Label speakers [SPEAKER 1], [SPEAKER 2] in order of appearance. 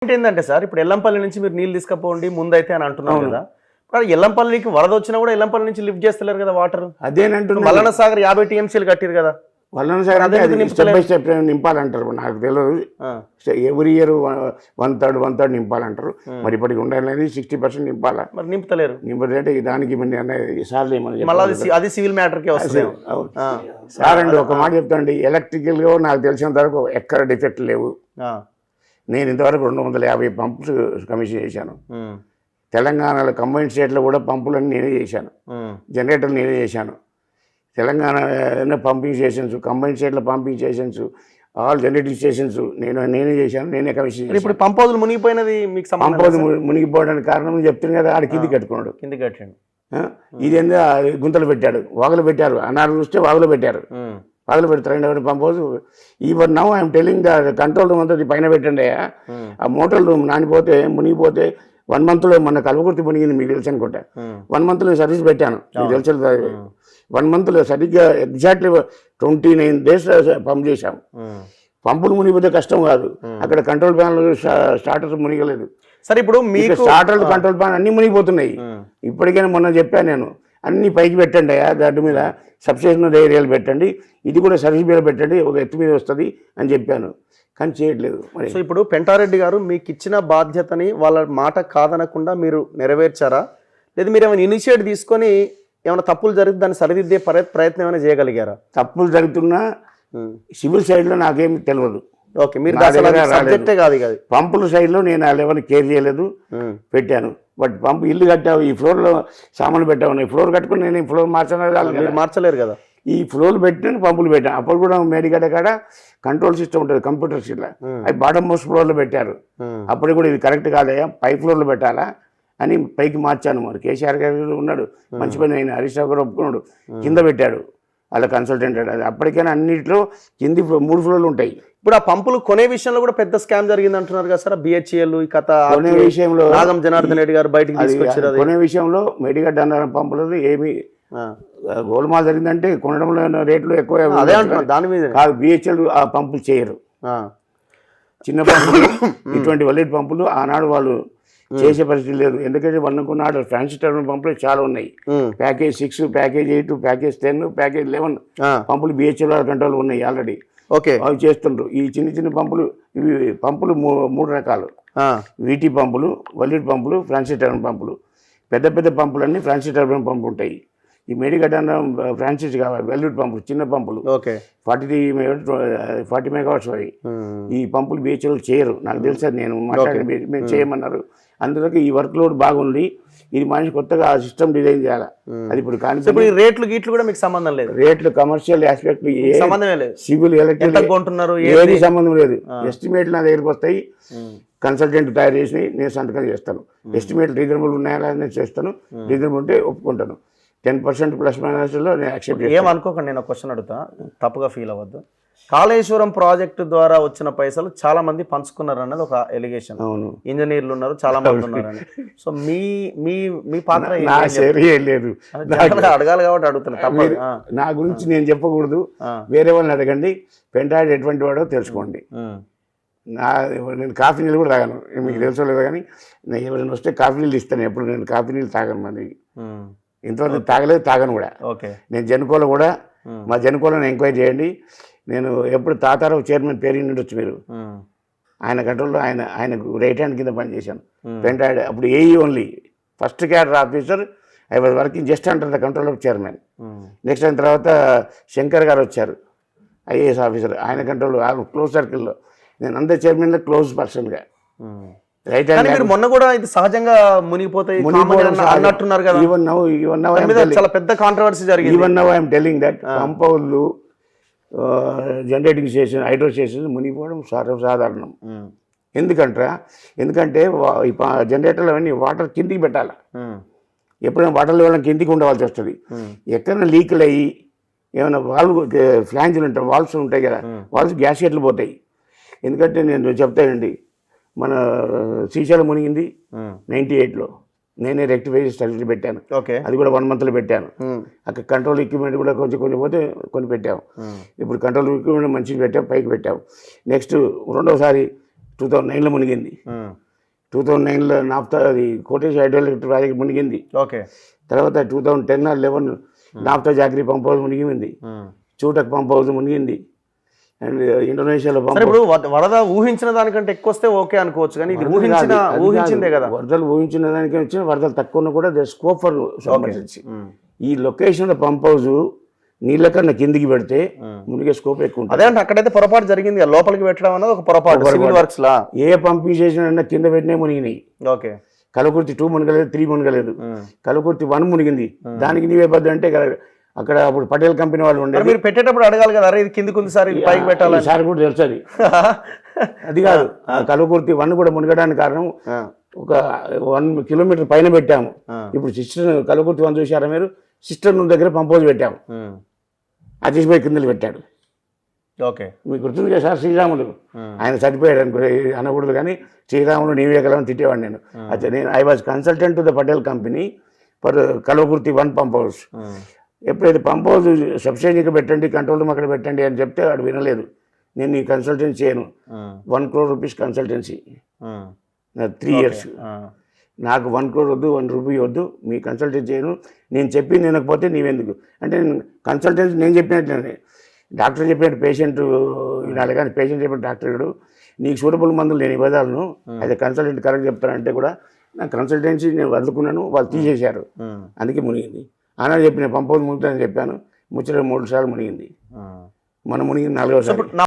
[SPEAKER 1] ఏంటంటే సార్ ఇప్పుడు ఎల్లంపల్లి నుంచి మీరు నీళ్ళు తీసుకపోండి ముందైతే అని అంటున్నారు కదా. ఎల్లంపల్లికి వరద వచ్చినా కూడా ఎల్లంపల్లి నుంచి లిఫ్ట్ చేస్తలేరు కదా వాటర్.
[SPEAKER 2] అదేనంటున్నా
[SPEAKER 1] మల్లన్న సాగర్ 50 TMCలు కట్టిరు కదా.
[SPEAKER 2] వల్లన సాగర్ అంటే అది స్టెప్ బై స్టెప్ నింపాలంటారు. నాకు తెలియదు. Every year 1/3 నింపాలంటారు. మరి ఇప్పటికి ఉండాలి 60% నింపాలా.
[SPEAKER 1] మరి నింపుతలేరు.
[SPEAKER 2] నింపదంటే దానికి సార్లు
[SPEAKER 1] అది సివిల్ మ్యాటర్కే వస్తుంది.
[SPEAKER 2] సార్ అండి ఒక మాట చెప్తాండి, ఎలక్ట్రికల్గా నాకు తెలిసినంత వరకు ఎక్కడ డిఫెక్ట్ లేవు. నేను ఇంతవరకు 250 పంప్స్ కమిషన్ చేశాను. తెలంగాణలో కంబైన్డ్ స్టేట్లో కూడా పంపులన్నీ నేనే చేశాను. జనరేటర్లు నేనే చేశాను. తెలంగాణ పంపింగ్ స్టేషన్స్, కంబైన్డ్ స్టేట్లో pumping stations, all generating stations నేనే చేశాను. నేనే కమిషన్ చేశాను.
[SPEAKER 1] ఇప్పుడు పంప్ హౌజులు మునిగిపోయినది మీకు
[SPEAKER 2] పంప్ హౌజ్ మునిగిపోవడానికి కారణం చెప్తున్నాను కదా, ఆడ కింది కట్టుకున్నాడు.
[SPEAKER 1] కింది కట్టండి.
[SPEAKER 2] ఇదేందో గుంతలు పెట్టాడు, వాగులు పెట్టారు. అన్నారు చూస్తే వాగులు పెట్టారు. వాగులు పెడతారు pump house. Even now I'm telling the control room అంతా పైన పెట్టండి. ఆ మోటార్ రూమ్ నానిపోతే మునిగిపోతే 1 monthలో మన కల్వకుర్తి మునిగింది, మీకు తెలుసు అనుకుంటా. 1 monthలో సర్వీస్ పెట్టాను, మీకు తెలుసు. 1 monthలో సరిగ్గా ఎగ్జాక్ట్లీ 29 days పంప్ చేశాం. పంపులు మునిగిపోతే కష్టం కాదు, అక్కడ కంట్రోల్ ప్యాన్లు స్టార్టర్స్ మునిగలేదు.
[SPEAKER 1] సరే ఇప్పుడు మీకు
[SPEAKER 2] స్టార్టర్లు కంట్రోల్ ప్యాన్ అన్నీ మునిగిపోతున్నాయి. ఇప్పటికైనా మొన్న చెప్పాను నేను, అన్నీ పైకి పెట్టండి గడ్డు మీద, సబ్స్టేషన్ ఏరియాలు పెట్టండి, ఇది కూడా సర్వీస్ మీద పెట్టండి, ఒక ఎత్తు మీద వస్తుంది అని చెప్పాను. కానీ చేయట్లేదు.
[SPEAKER 1] సో ఇప్పుడు పెంటారెడ్డి గారు మీకు ఇచ్చిన బాధ్యతని వాళ్ళ మాట కాదనకుండా మీరు నెరవేర్చారా, లేదా మీరు ఏమైనా ఇనిషియేట్ తీసుకొని ఏమైనా తప్పులు జరిగితే దాన్ని సరిదిద్దే ప్రయత్నం ఏమైనా చేయగలిగారా?
[SPEAKER 2] తప్పులు జరుగుతున్నా సివిల్ సైడ్లో నాకేమి తెలియదు.
[SPEAKER 1] ఓకే, మీరు సబ్జెక్టే కాదు.
[SPEAKER 2] పంపుల సైడ్లో నేను ఎవరిని కేర్ చేయలేదు, పెట్టాను. బట్ పంపు ఇల్లు కట్టావు, ఈ ఫ్లోర్లో సామాన్లు పెట్టావు, ఫ్లోర్ కట్టుకుని నేను ఫ్లోర్
[SPEAKER 1] మార్చలేరు కదా.
[SPEAKER 2] ఈ ఫ్లోర్లు పెట్టిన పంపులు పెట్టాను. అప్పుడు కూడా మేడిగడ్డ కాడ కంట్రోల్ సిస్టమ్ ఉంటుంది, కంప్యూటర్స్ ఇట్లా, అవి బాటమ్ మోస్ట్ ఫ్లోర్లో పెట్టారు. అప్పుడు కూడా ఇది కరెక్ట్ కాదయ్యా, పై ఫ్లోర్లో పెట్టాలా అని పైకి మార్చాను. మరి కేసీఆర్ గారు ఉన్నాడు, మంచి పని అయినా. హరీష్ రావు గారు ఒప్పుకున్నాడు, కింద పెట్టాడు వాళ్ళ కన్సల్టెంట్. అది అప్పటికైనా అన్నింటిలో కింది 3 ఫ్లోర్లు ఉంటాయి.
[SPEAKER 1] ఇప్పుడు ఆ పంపులు కొనే విషయంలో కూడా పెద్ద స్కామ్ జరిగింది అంటున్నారు కదా సార్. BHEL ఈ కథ
[SPEAKER 2] కొనే విషయంలో
[SPEAKER 1] నాగం జనార్దన్ రెడ్డి గారు బయటకు తీసుకొచ్చారు.
[SPEAKER 2] కొనే విషయంలో మేడిగడ్డ అన్న పంపులు ఏమి గోల్మాల్ జరిగిందంటే కొనడంలో రేట్లు ఎక్కువ.
[SPEAKER 1] అదే అంటున్నారు, దాని మీద
[SPEAKER 2] కాదు. BHEL ఆ పంపులు చేయరు, చిన్న పంపులు. ఇటువంటి వల్లేట్ పంపులు ఆనాడు వాళ్ళు చేసే పరిస్థితి లేదు. ఎందుకంటే వాళ్ళకున్నాడు ఫ్యాన్సీ టర్బైన్ పంపులు చాలా ఉన్నాయి. ప్యాకేజ్ 6, ప్యాకేజ్ 8, ప్యాకేజ్ 10, ప్యాకేజ్ 11 పంపులు BHEL కంట్రోల్ ఉన్నాయి ఆల్రెడీ.
[SPEAKER 1] ఓకే,
[SPEAKER 2] అవి చేస్తుండ్రు. ఈ చిన్న పంపులు, ఇవి పంపులు 3 రకాలు: VT పంపులు, వల్లేట్ పంపులు, ఫ్యాన్సీ టర్బైన్ పంపులు. పెద్ద పంపులన్నీ ఫ్యాన్సీ టర్బైన్ పంపులు ఉంటాయి. ఈ మేడిగడ్డ ఫ్రాంచైజ్ కావాలి వెల్లుడ్ పంపులు, చిన్న పంపులు. 40 megawatts అవి. ఈ పంపులు BHEL చేయరు, నాకు తెలుసు. నేను మాట్లాడి మీరు చేయమన్నారు. అందులోకి ఈ వర్క్ లోడ్ బాగుంది, ఇది మనిషి కొత్తగా ఆ సిస్టమ్ డిజైన్ చేయాలి. అది ఇప్పుడు కానీ
[SPEAKER 1] రేట్లు గీట్లు కూడా మీకు సంబంధం లేదు.
[SPEAKER 2] రేట్లు కమర్షియల్ ఆస్పెక్ట్
[SPEAKER 1] సంబంధమే లేదు,
[SPEAKER 2] సివిల్ ఎలక్ట్రికల్ ఏది సంబంధం లేదు. ఎస్టిమేట్లు నా దగ్గరికి వస్తాయి, కన్సల్టెంట్ తయారు చేసి నేను సంతకం చేస్తాను. ఎస్టిమేట్లు రీజనబుల్ ఉన్నాయా నేను చేస్తాను, రీజనబుల్ ఉంటే ఒప్పుకుంటాను. 10% ప్లస్ మైనస్లో నేను యాక్సెప్ట్ చేస్తాను.
[SPEAKER 1] ఏమనుకోకండి, నేను ఒక క్వశ్చన్ అడుగుతా, తప్పుగా ఫీల్ అవ్వద్దు. కాళేశ్వరం ప్రాజెక్టు ద్వారా వచ్చిన పైసలు చాలా మంది పంచుకున్నారు అన్నది ఒక ఎలిగేషన్.
[SPEAKER 2] అవును,
[SPEAKER 1] ఇంజనీర్లు ఉన్నారు, చాలా మంది ఉన్నారని. సో మీ పాత్ర
[SPEAKER 2] లేదు,
[SPEAKER 1] అడగాలి కాబట్టి అడుగుతున్నా.
[SPEAKER 2] నా గురించి నేను చెప్పకూడదు, వేరే వాళ్ళని అడగండి. పెంటారెడ్డి ఎటువంటి వాడో తెలుసుకోండి. నేను కాఫీ నీళ్ళు కూడా తాగాను, మీకు తెలుసుకోలేదు. కానీ నేను ఎవరైనా వస్తే కాఫీ నీళ్ళు ఇస్తాను. ఎప్పుడు నేను కాఫీ నీళ్ళు తాగాను, మరి ఇంతవరకు తాగలేదు, తాగను కూడా. నేను జనుకోలో కూడా, మా జనుకోలను ఎంక్వైరీ చేయండి. నేను ఎప్పుడు తాతారావు చైర్మన్ పేరు ఉండొచ్చు మీరు, ఆయన కంట్రోల్లో ఆయనకు రైట్ హ్యాండ్ కింద పనిచేశాను. పెంటారెడ్డి అప్పుడు AE only, first cadre officer. I was working just under the control of chairman. Next అయిన తర్వాత శంకర్ గారు వచ్చారు, IAS ఆఫీసర్. ఆయన కంట్రోల్ క్లోజ్ సర్కిల్లో నేను అందరి చైర్మన్లో క్లోజ్ పర్సన్గా. Right hand.
[SPEAKER 1] మొన్న కూడా ఇది సహజంగా మునిగిపోతాయి అన్నట్టున్నారు కదా. చాలా పెద్ద కాంట్రవర్సీ జరిగింది.
[SPEAKER 2] Even now I'm telling that పంపౌళ్ళు, జనరేటింగ్ స్టేషన్, హైడ్రో స్టేషన్ మునిగిపోవడం సర్వసాధారణం. ఎందుకంటే ఈ జనరేటర్లు అవన్నీ వాటర్ కిందికి పెట్టాలి. ఎప్పుడైనా వాటర్ లెవెల్ కిందికి ఉండవలసి వస్తుంది. ఎక్కడైనా లీకులు అయ్యి ఏమైనా ఫ్లాంజ్లు ఉంటాయి, వాల్స్ ఉంటాయి కదా, వాల్స్ గ్యాస్కెట్లు పోతాయి. ఎందుకంటే నేను చెప్తానండి, మన శ్రీశైలం మునిగింది 98లో, నేనే రెక్టిఫై స్టడీలు పెట్టాను. అది కూడా 1 monthలో పెట్టాను. అక్కడ కంట్రోల్ ఎక్విప్మెంట్ కూడా కొంచెం పోతే కొన్ని పెట్టాము. ఇప్పుడు కంట్రోల్ ఎక్విప్మెంట్ మంచిగా పెట్టాము, పైకి పెట్టాము. నెక్స్ట్ రెండోసారి 2009లో మునిగింది. 2009లో నాఫ్తా అది కోటేష్ హైడ్రోఎలక్ట్రిక్ ప్రాజెక్ట్ మునిగింది.
[SPEAKER 1] ఓకే.
[SPEAKER 2] తర్వాత 2010-11 నాఫ్తా జాగ్రీ పంప్ హౌస్ మునిగింది. చూటక్ పంప్ హౌస్ మునిగింది. అండ్ ఇండోనేషియాలో
[SPEAKER 1] సరే, ఇప్పుడు వరద ఊహించిన దానికంటే ఎక్కువ వస్తే ఓకే అనుకోవచ్చు, కానీ ఇది ఊహించిందే కదా.
[SPEAKER 2] వరదలు ఊహించిన దానికి వచ్చిన వరదలు తక్కువ ఉన్నా కూడా స్కోప్ ఫర్ ఎమర్జెన్సీ. ఈ లొకేషన్లో పంప్ హౌస్ నీళ్ళ కన్నా కిందికి పెడితే మునిగే స్కోప్ ఎక్కువ ఉంటుంది.
[SPEAKER 1] అదే అంటే అక్కడైతే పొరపాటు జరిగింది, లోపలికి పెట్టడం అన్నది ఒక పొరపాటు. సివిల్ వర్క్స్ లా
[SPEAKER 2] ఏ పంపింగ్ స్టేషన్ కింద పెట్టినా మునిగినాయి.
[SPEAKER 1] ఓకే.
[SPEAKER 2] కలకుర్తి 2 మునగలేదు, 3 మునగలేదు. కలకుర్తి 1 మునిగింది. దానికి నీవే బద్ద అంటే అక్కడ అప్పుడు పటేల్ కంపెనీ వాళ్ళు ఉండే.
[SPEAKER 1] మీరు పెట్టేటప్పుడు అడగాలి కదా, అరే ఇది కిందికి ఉంది సార్, ఇది పైకి పెట్టాలి
[SPEAKER 2] సార్ కూడా తెలుసు అది. అది కాదు, కలకుర్తి 1 కూడా మునగడానికి కారణం ఒక 1 కిలోమీటర్ పైన పెట్టాము. ఇప్పుడు సిస్టర్ కలకుర్తి 1 చూసారా మీరు? సిస్టర్ దగ్గర పంప్ హౌస్ పెట్టాము, అతీష్భాయ్ కిందలు పెట్టాడు.
[SPEAKER 1] ఓకే.
[SPEAKER 2] మీకు గుర్తుంది కదా సార్, శ్రీరాములు ఆయన చనిపోయాడు అనుకో అనకూడదు, కానీ శ్రీరాములు నీవే కలవని తిట్టేవాడు నేను. అయితే I was consultant to the Patel company for Kalakurthi 1 pump house. ఎప్పుడైతే పంప్ హౌస్ సబ్సిడీకి పెట్టండి, కంట్రోల్ రూమ్ అక్కడ పెట్టండి అని చెప్తే వాడు వినలేదు. నేను ఈ కన్సల్టెన్సీ చేయను, 1 crore rupees కన్సల్టెన్సీ 3 years. నాకు 1 crore వద్దు, 1 rupee వద్దు, మీ కన్సల్టెన్సీ చేయను. నేను చెప్పి వినకపోతే నీవెందుకు అంటే కన్సల్టెన్సీ నేను చెప్పినట్టు, డాక్టర్ చెప్పినట్టు పేషెంట్ వినాలి, కానీ పేషెంట్ చెప్పిన డాక్టర్ నీకు సూటబుల్ మందులు నేను ఇవ్వదాలను, అయితే కన్సల్టెంట్ కరెక్ట్ చెప్తానంటే కూడా నా కన్సల్టెన్సీ నేను వదులుకున్నాను, వాళ్ళు తీసేశారు. అందుకే మునిగింది. ఆనా చెప్పిన పంప్ హౌస్ మునుగుతుందని చెప్పాను, ముచ్చట 3 సార్లు మునిగింది. మనం మునిగింది 4వ సారి.